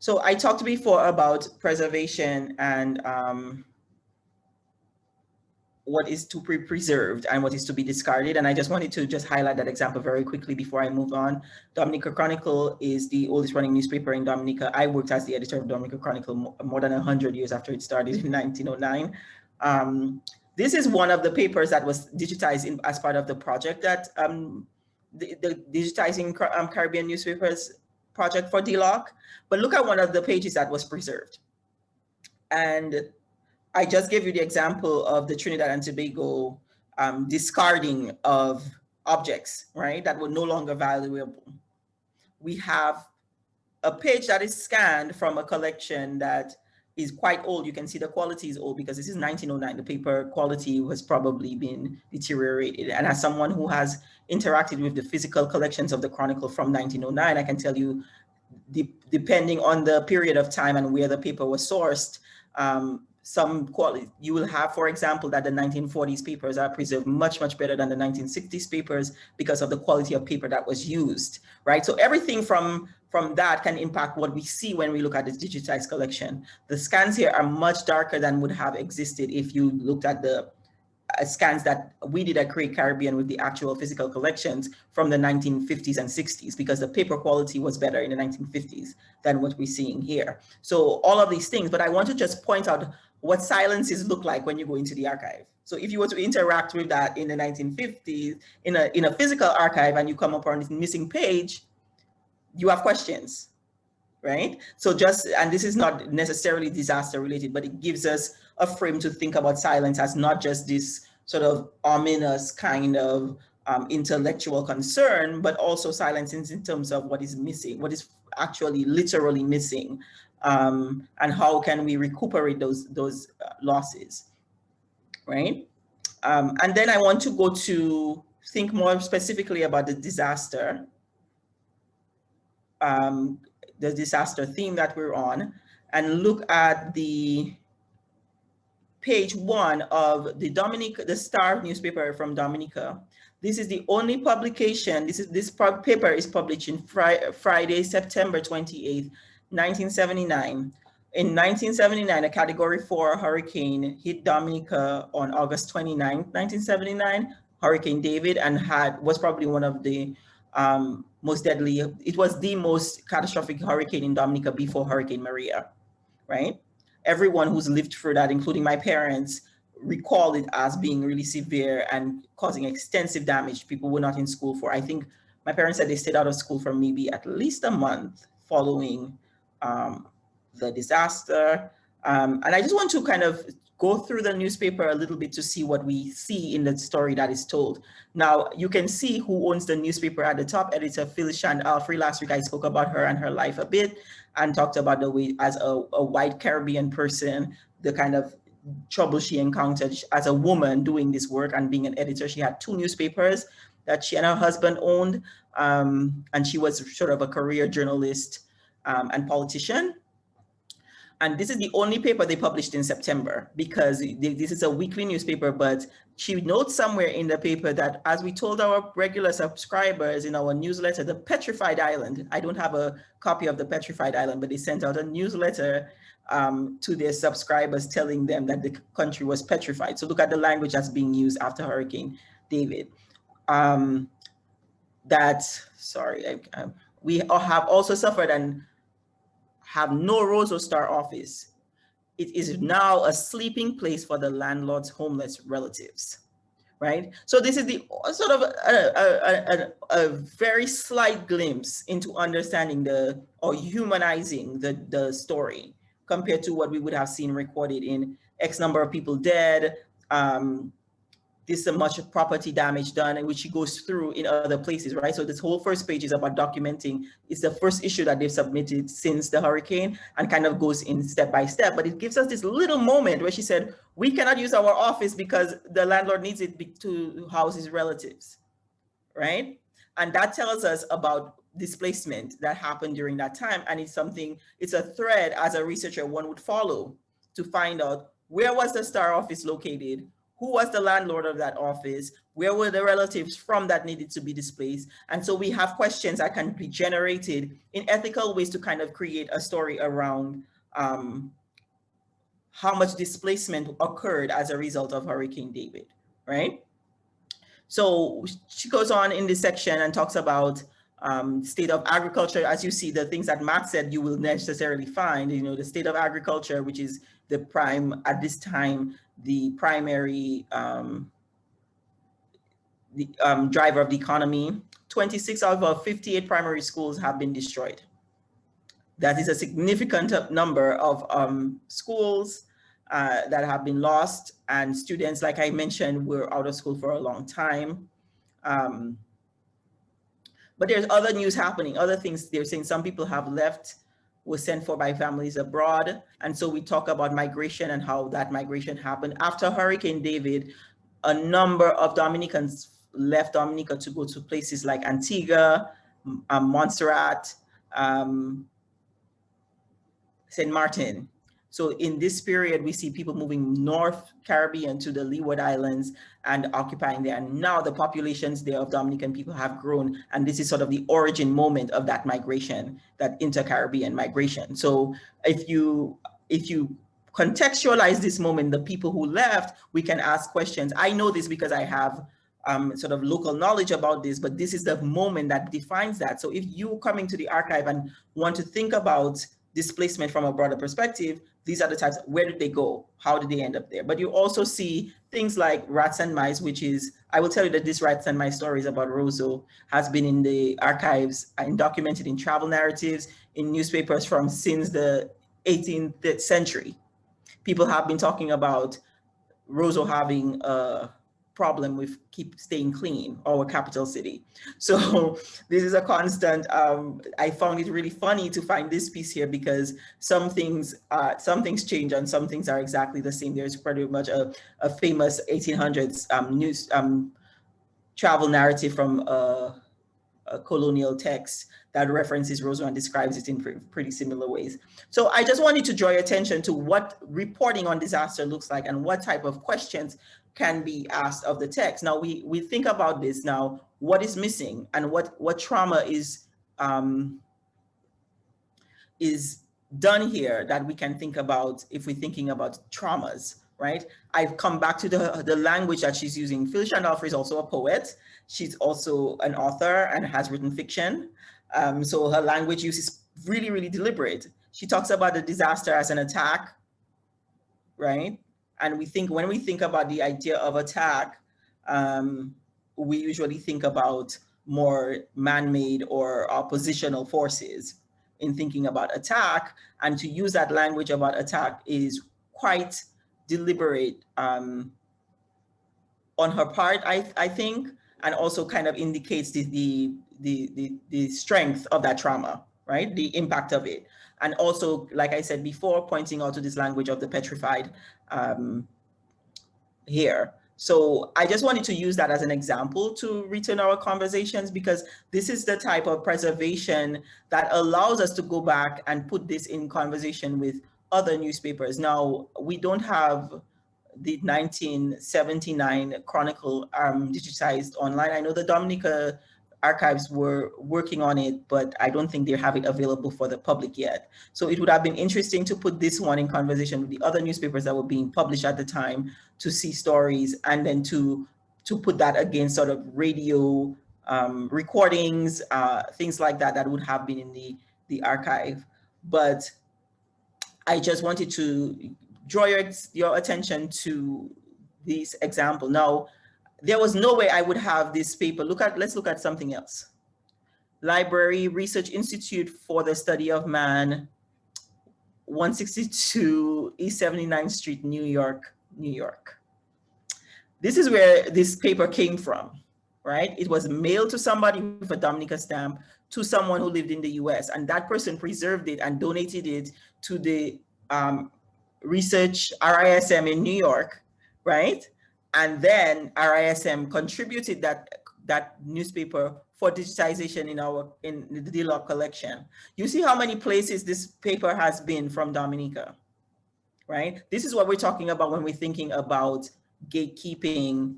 So I talked before about preservation and what is to be preserved and what is to be discarded. And I just wanted to just highlight that example very quickly before I move on. Dominica Chronicle is the oldest running newspaper in Dominica. I worked as the editor of Dominica Chronicle more than 100 years after it started in 1909. This is one of the papers that was digitized as part of the project that the digitizing Caribbean newspapers project for DLOC. But look at one of the pages that was preserved. And I just gave you the example of the Trinidad and Tobago discarding of objects, right, that were no longer valuable. We have a page that is scanned from a collection that is quite old. You can see the quality is old because this is 1909. The paper quality has probably been deteriorated. And as someone who has interacted with the physical collections of the Chronicle from 1909, I can tell you, depending on the period of time and where the paper was sourced, some quality, you will have, for example, that the 1940s papers are preserved much, much better than the 1960s papers because of the quality of paper that was used, right? So everything from that can impact what we see when we look at this digitized collection. The scans here are much darker than would have existed if you looked at the scans that we did at Create Caribbean with the actual physical collections from the 1950s and 60s, because the paper quality was better in the 1950s than what we're seeing here. So all of these things, but I want to just point out what silences look like when you go into the archive. So if you were to interact with that in the 1950s, in a physical archive, and you come upon this missing page, you have questions, right? So and this is not necessarily disaster related, but it gives us a frame to think about silence as not just this sort of ominous kind of intellectual concern, but also silence in terms of what is missing, what is actually literally missing, and how can we recuperate those losses, right? And then I want to go to think more specifically about the disaster theme that we're on, and look at the page 1 of the Star newspaper from Dominica. This is the only publication. This paper is published in Friday, September 28th, 1979. In 1979, a Category 4 hurricane hit Dominica on August 29th, 1979, Hurricane David, and was probably one of the most deadly. It was the most catastrophic hurricane in Dominica before Hurricane Maria, right? Everyone who's lived through that, including my parents, recall it as being really severe and causing extensive damage. People were not in school for, I think my parents said they stayed out of school for maybe at least a month following the disaster. And I just want to kind of go through the newspaper a little bit to see what we see in the story that is told. Now, you can see who owns the newspaper at the top, editor Phyllis Alfrey. Last week, I spoke about her and her life a bit and talked about the way, as a white Caribbean person, the kind of trouble she encountered as a woman doing this work and being an editor. She had 2 newspapers that she and her husband owned, and she was sort of a career journalist and politician. And this is the only paper they published in September, because this is a weekly newspaper, but she notes somewhere in the paper that, as we told our regular subscribers in our newsletter, the Petrified Island, I don't have a copy of the Petrified Island, but they sent out a newsletter to their subscribers telling them that the country was petrified. So look at the language that's being used after Hurricane David. We have also suffered and have no Rose or Star office. It is now a sleeping place for the landlord's homeless relatives, right? So this is the sort of a very slight glimpse into understanding or humanizing the story compared to what we would have seen recorded in X number of people dead, this so much property damage done, and which she goes through in other places, right? So this whole first page is about documenting. It's the first issue that they've submitted since the hurricane, and kind of goes in step by step. But it gives us this little moment where she said, we cannot use our office because the landlord needs it to house his relatives, right? And that tells us about displacement that happened during that time. And it's a thread as a researcher one would follow to find out, where was the Star office located? who was the landlord of that office, where were the relatives from that needed to be displaced. And so we have questions that can be generated in ethical ways to kind of create a story around how much displacement occurred as a result of Hurricane David, right? So she goes on in this section and talks about state of agriculture. As you see, the things that Matt said, you will necessarily find, you know, the state of agriculture, which is the prime, at this time, the primary driver of the economy. 26 out of 58 primary schools have been destroyed. That is a significant number of schools that have been lost, and students, like I mentioned, were out of school for a long time. But there's other news happening, other things. They're saying some people have left, were sent for by families abroad. And so we talk about migration and how that migration happened. After Hurricane David, a number of Dominicans left Dominica to go to places like Antigua, Montserrat, St. Martin. So in this period, we see people moving North Caribbean to the Leeward Islands and occupying there. And now the populations there of Dominican people have grown. And this is sort of the origin moment of that migration, that inter-Caribbean migration. So if you contextualize this moment, the people who left, we can ask questions. I know this because I have sort of local knowledge about this, but this is the moment that defines that. So if you're coming to the archive and want to think about displacement from a broader perspective, these are the types. Where did they go? How did they end up there? But you also see things like rats and mice, which is, I will tell you that this rats and mice stories about Roseau has been in the archives and documented in travel narratives, in newspapers from since the 18th century. People have been talking about Roseau having a problem with keep staying clean, our capital city. So this is a constant. I found it really funny to find this piece here because some things change and some things are exactly the same. There's pretty much a famous 1800s news travel narrative from a colonial text that references Roseau and describes it in pretty similar ways. So I just wanted to draw your attention to what reporting on disaster looks like and what type of questions can be asked of the text. Now we think about this now, what is missing and what trauma is done here that we can think about if we're thinking about traumas, right? I've come back to the language that she's using. Phyllis Randolph is also a poet. She's also an author and has written fiction. So her language use is really, really deliberate. She talks about the disaster as an attack, right? And when we think about the idea of attack, we usually think about more man-made or oppositional forces in thinking about attack. And to use that language about attack is quite deliberate on her part, I think, and also kind of indicates the strength of that trauma, right? The impact of it. And also, like I said before, pointing out to this language of the petrified here. So I just wanted to use that as an example to return our conversations, because this is the type of preservation that allows us to go back and put this in conversation with other newspapers. Now, we don't have the 1979 Chronicle digitized online. I know the Dominica archives were working on it, but I don't think they have it available for the public yet. So it would have been interesting to put this one in conversation with the other newspapers that were being published at the time to see stories, and then to put that against sort of radio recordings, things like that would have been in the archive. But I just wanted to draw your attention to this example. Now, there was no way I would have this paper. Let's look at something else. Library Research Institute for the Study of Man, 162 East 79th Street, New York, New York. This is where this paper came from, right? It was mailed to somebody with a Dominica stamp to someone who lived in the US, and that person preserved it and donated it to the research RISM in New York, right? And then RISM contributed that newspaper for digitization in the DLOC collection. You see how many places this paper has been from Dominica, right? This is what we're talking about when we're thinking about gatekeeping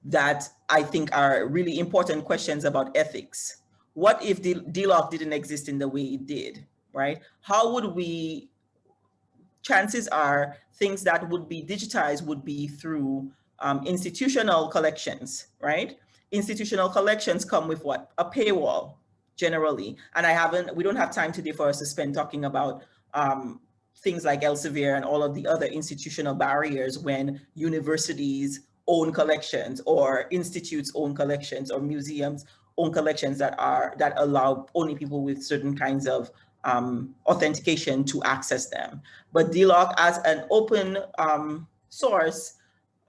that I think are really important questions about ethics. What if the DLOC didn't exist in the way it did, right? How would we, chances are things that would be digitized would be through institutional collections, right? Institutional collections come with what? A paywall, generally. And we don't have time today for us to spend talking about things like Elsevier and all of the other institutional barriers when universities own collections, or institutes own collections, or museums own collections that allow only people with certain kinds of authentication to access them. But DLOC as an open source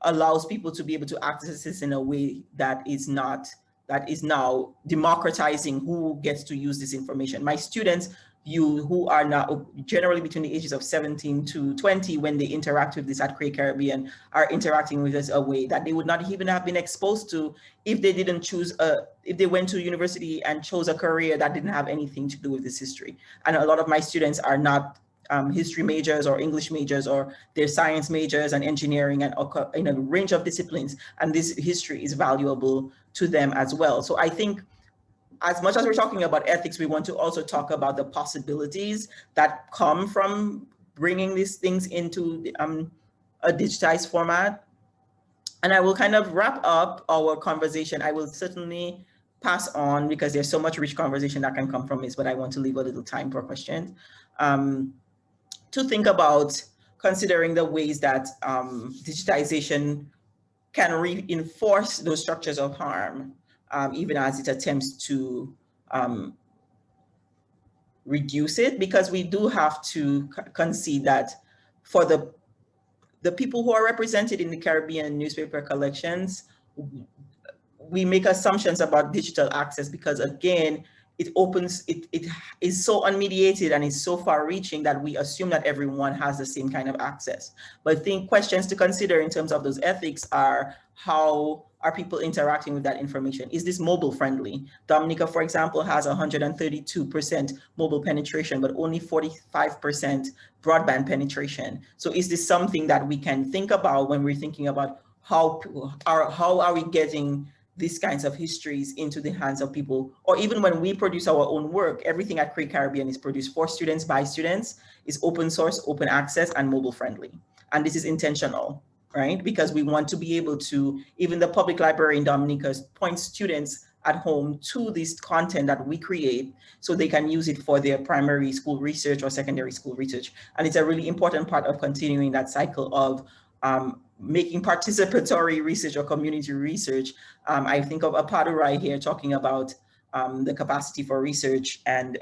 allows people to be able to access this in a way that is now democratizing who gets to use this information. My students, who are now generally between the ages of 17 to 20, when they interact with this at Cray Caribbean, are interacting with us a way that they would not even have been exposed to if they didn't choose if they went to university and chose a career that didn't have anything to do with this history. And a lot of my students are not history majors or English majors, or they're science majors and engineering and in a range of disciplines. And this history is valuable to them as well. So I think as much as we're talking about ethics, we want to also talk about the possibilities that come from bringing these things into a digitized format. And I will kind of wrap up our conversation. I will certainly pass on because there's so much rich conversation that can come from this, but I want to leave a little time for questions. To think about considering the ways that digitization can reinforce those structures of harm, even as it attempts to reduce it, because we do have to concede that for the people who are represented in the Caribbean newspaper collections, we make assumptions about digital access because, again, it is so unmediated and is so far reaching that we assume that everyone has the same kind of access. But I think questions to consider in terms of those ethics are, how are people interacting with that information? Is this mobile friendly? Dominica, for example, has 132% mobile penetration, but only 45% broadband penetration. So is this something that we can think about when we're thinking about how are we getting these kinds of histories into the hands of people? Or even when we produce our own work, everything at Cray Caribbean is produced for students, by students, is open source, open access, and mobile friendly. And this is intentional, right? Because we want to be able to, even the public library in Dominica point students at home to this content that we create so they can use it for their primary school research or secondary school research. And it's a really important part of continuing that cycle of making participatory research or community research. I think of Apadurai here talking about the capacity for research and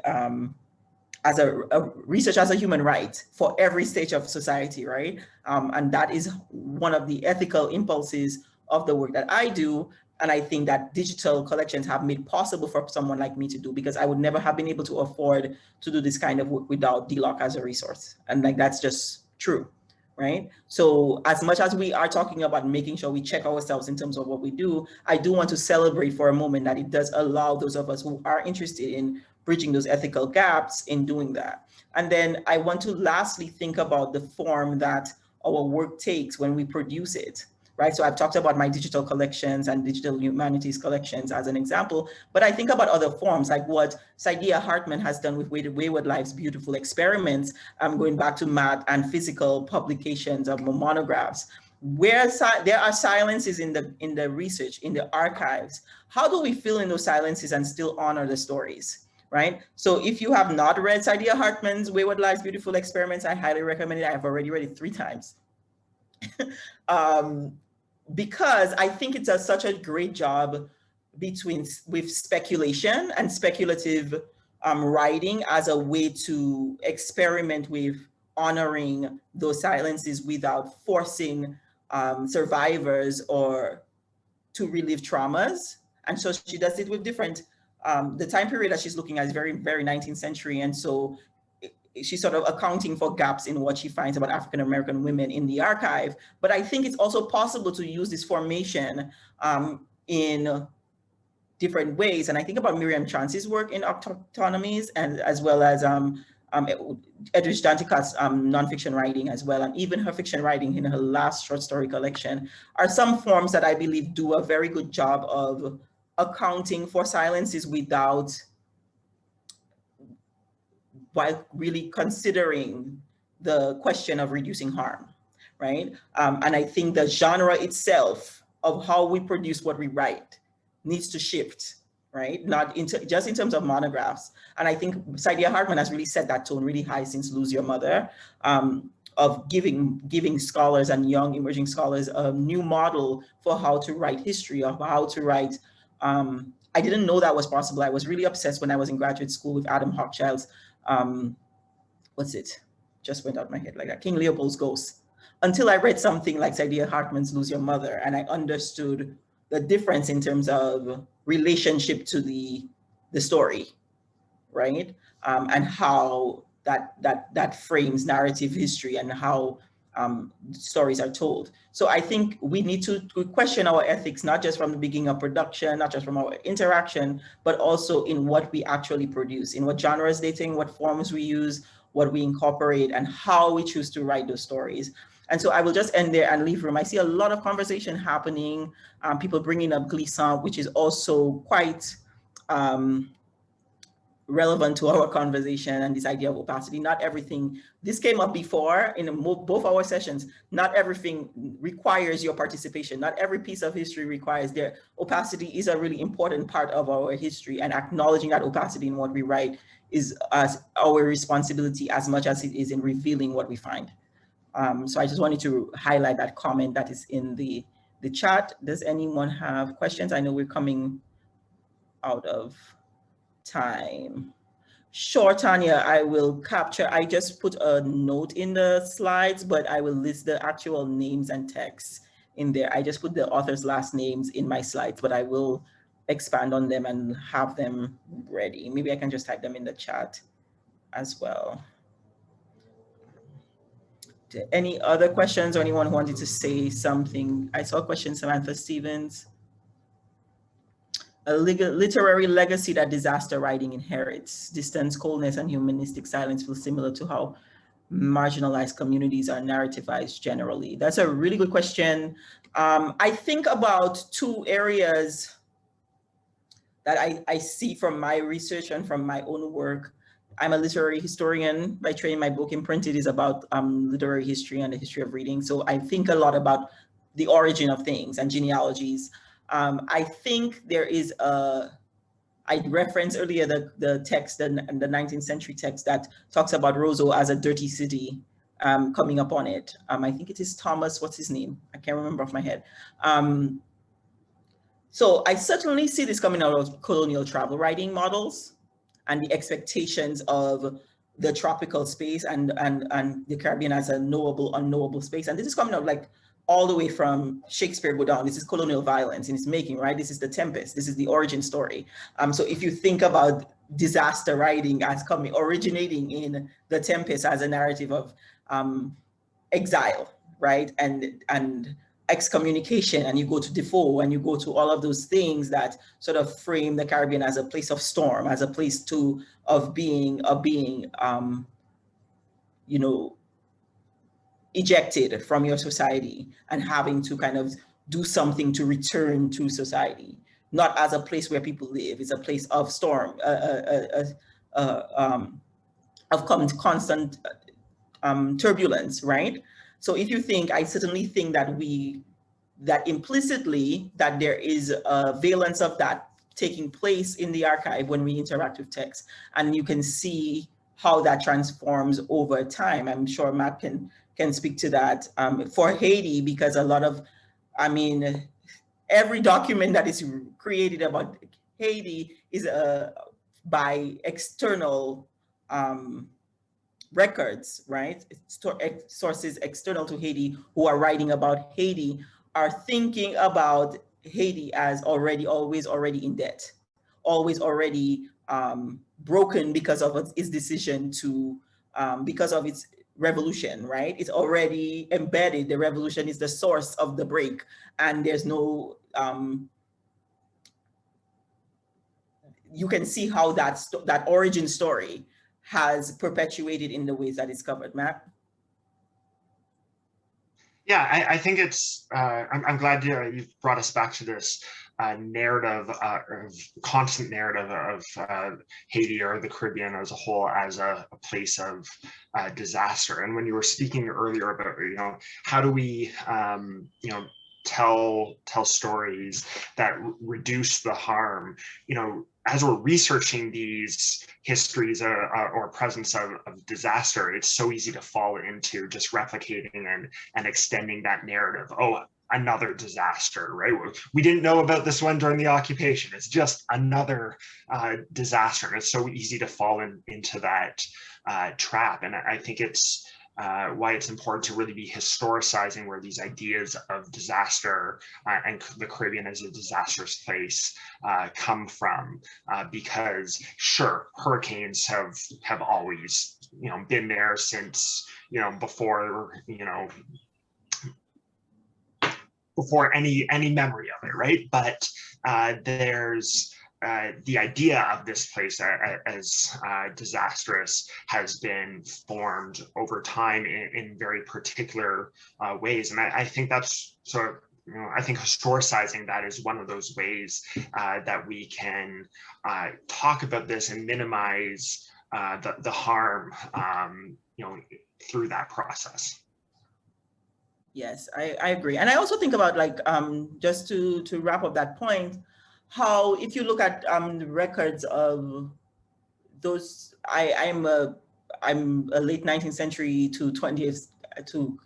as a research as a human right for every stage of society, right? And that is one of the ethical impulses of the work that I do. And I think that digital collections have made possible for someone like me to do, because I would never have been able to afford to do this kind of work without DLOC as a resource. And like, that's just true. Right? So as much as we are talking about making sure we check ourselves in terms of what we do, I do want to celebrate for a moment that it does allow those of us who are interested in bridging those ethical gaps in doing that. And then I want to lastly think about the form that our work takes when we produce it. Right? So I've talked about my digital collections and digital humanities collections as an example, but I think about other forms like what Saidia Hartman has done with Wayward Life's beautiful experiments, going back to math and physical publications of monographs, where there are silences in the research, in the archives. How do we fill in those silences and still honor the stories? Right? So if you have not read Saidia Hartman's Wayward Life's beautiful experiments, I highly recommend it. I have already read it 3 times. Because I think it does such a great job with speculation and speculative writing as a way to experiment with honoring those silences without forcing survivors or to relive traumas. And so she does it with different, the time period that she's looking at is very, very 19th century. And so she's sort of accounting for gaps in what she finds about African-American women in the archive. But I think it's also possible to use this formation in different ways. And I think about Miriam Chance's work in autonomies, and as well as Edwidge Danticat's nonfiction writing as well, and even her fiction writing in her last short story collection, are some forms that I believe do a very good job of accounting for silences while really considering the question of reducing harm, right? And I think the genre itself of how we produce what we write needs to shift, right? Not just in terms of monographs. And I think Saidiya Hartman has really set that tone really high since Lose Your Mother, of giving scholars and young emerging scholars a new model for how to write history, of how to write. I didn't know that was possible. I was really obsessed when I was in graduate school with Adam Hochschild's, what's it? Just went out my head like that, King Leopold's Ghost, until I read something like Saidiya Hartman's Lose Your Mother, and I understood the difference in terms of relationship to the story, right? And how that frames narrative history and how stories are told. So I think we need to question our ethics, not just from the beginning of production, not just from our interaction, but also in what we actually produce, in what genres they take, what forms we use, what we incorporate, and how we choose to write those stories. And so I will just end there and leave room. I see a lot of conversation happening, people bringing up Glissant, which is also quite relevant to our conversation, and this idea of opacity. Not everything, this came up before in both our sessions, not everything requires your participation. Not every piece of history requires their opacity is a really important part of our history, and acknowledging that opacity in what we write is our responsibility as much as it is in revealing what we find. So I just wanted to highlight that comment that is in the chat. Does anyone have questions? I know we're coming out of time. Sure, Tanya, I will capture. I just put a note in the slides, but I will list the actual names and texts in there. I just put the author's last names in my slides, but I will expand on them and have them ready. Maybe I can just type them in the chat as well. Any other questions or anyone who wanted to say something? I saw a question, Samantha Stevens. A literary legacy that disaster writing inherits. Distance, coldness, and humanistic silence feel similar to how marginalized communities are narrativized generally. That's a really good question. I think about two areas that I see from my research and from my own work. I'm a literary historian by training. My book Imprinted is about literary history and the history of reading. So I think a lot about the origin of things and genealogies. I think there is I referenced earlier the text, the 19th century text that talks about Roseau as a dirty city coming up on it. I think it is Thomas, what's his name? I can't remember off my head. So I certainly see this coming out of colonial travel writing models and the expectations of the tropical space and the Caribbean as a knowable, unknowable space. And this is coming out like all the way from Shakespeare go down. This is colonial violence in its making, right? This is the Tempest. This is the origin story. So if you think about disaster writing as originating in the Tempest as a narrative of exile, right? And excommunication, and you go to Defoe and you go to all of those things that sort of frame the Caribbean as a place of storm, as a place of being you know, ejected from your society and having to kind of do something to return to society, not as a place where people live. It's a place of storm, of constant turbulence, right? So if you think, I certainly think that implicitly that there is a valence of that taking place in the archive when we interact with text, and you can see how that transforms over time. I'm sure Matt can speak to that for Haiti, because a lot of, I mean, every document that is created about Haiti is by external records, right? Sources external to Haiti who are writing about Haiti are thinking about Haiti as always already in debt, always already broken because of its decision to, because of its revolution, right? It's already embedded. The revolution is the source of the break, and there's no, you can see how that origin story has perpetuated in the ways that it's covered. Matt? Yeah, I think it's, I'm glad you've brought us back to this narrative, constant narrative of Haiti or the Caribbean as a whole as a place of disaster. And when you were speaking earlier about, how do we, tell stories that reduce the harm, as we're researching these histories or presence of disaster, it's so easy to fall into just replicating and extending that narrative. Oh, another disaster, right? We didn't know about this one during the occupation. It's just another disaster. And it's so easy to fall into that trap. And I think it's why it's important to really be historicizing where these ideas of disaster and the Caribbean as a disastrous place come from, because sure, hurricanes have always been there since before before any memory of it, right? But there's the idea of this place as disastrous has been formed over time in very particular ways. And I think that's sort of, I think historicizing that is one of those ways that we can talk about this and minimize the harm, through that process. Yes, I agree. And I also think about, like, just to wrap up that point, how if you look at the records of those, I'm a late 19th century to 20th to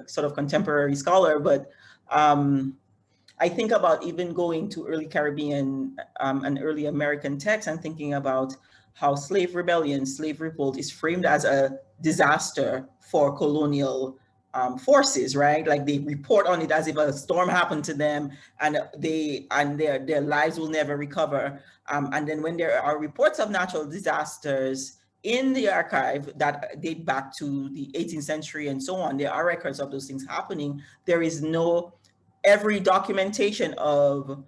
sort of contemporary scholar, but I think about even going to early Caribbean and early American texts and thinking about how slave rebellion, slave revolt is framed as a disaster for colonial forces, right? Like they report on it as if a storm happened to them and their lives will never recover. And then when there are reports of natural disasters in the archive that date back to the 18th century and so on, there are records of those things happening. There is every documentation of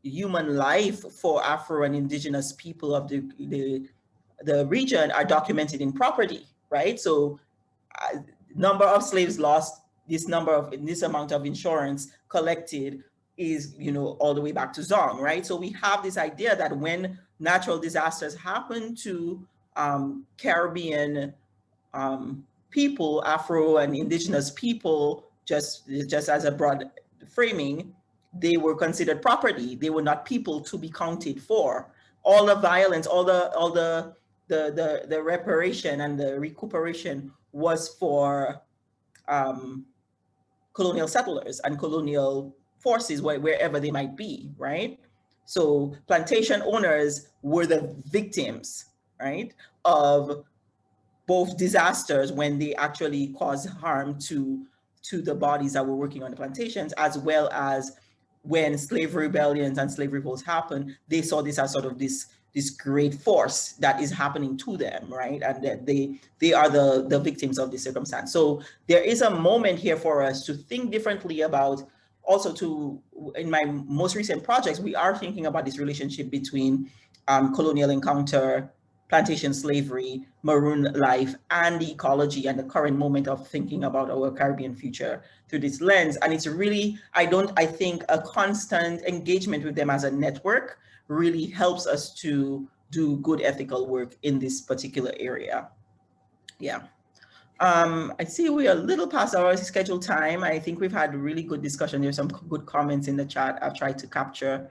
human life for Afro and indigenous people of the region are documented in property, right? So number of slaves lost, this amount of insurance collected is, all the way back to Zong, right? So we have this idea that when natural disasters happen to Caribbean people, Afro and indigenous people, just as a broad framing, they were considered property. They were not people to be counted for. All the violence, all the reparation and the recuperation was for colonial settlers and colonial forces wherever they might be, right? So plantation owners were the victims, right, of both disasters when they actually caused harm to the bodies that were working on the plantations, as well as when slave rebellions and slave revolts happened, they saw this as sort of this great force that is happening to them, right? And that they are the victims of this circumstance. So there is a moment here for us to think differently about, also in my most recent projects, we are thinking about this relationship between colonial encounter, plantation slavery, maroon life, and the ecology and the current moment of thinking about our Caribbean future through this lens. And it's really, I think a constant engagement with them as a network really helps us to do good ethical work in this particular area. Yeah. I see we are a little past our scheduled time. I think we've had a really good discussion. There's some good comments in the chat. I've tried to capture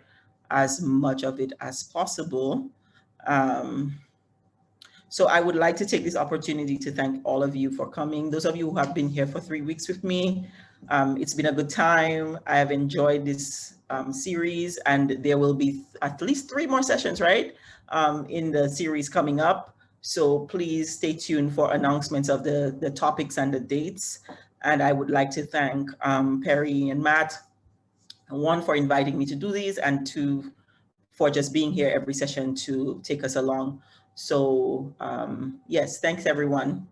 as much of it as possible. So I would like to take this opportunity to thank all of you for coming. Those of you who have been here for 3 weeks with me, it's been a good time. I have enjoyed this series, and there will be at least 3 more sessions, right, in the series coming up. So please stay tuned for announcements of the topics and the dates. And I would like to thank Perry and Matt, 1, for inviting me to do these, and 2, for just being here every session to take us along. So yes, thanks everyone.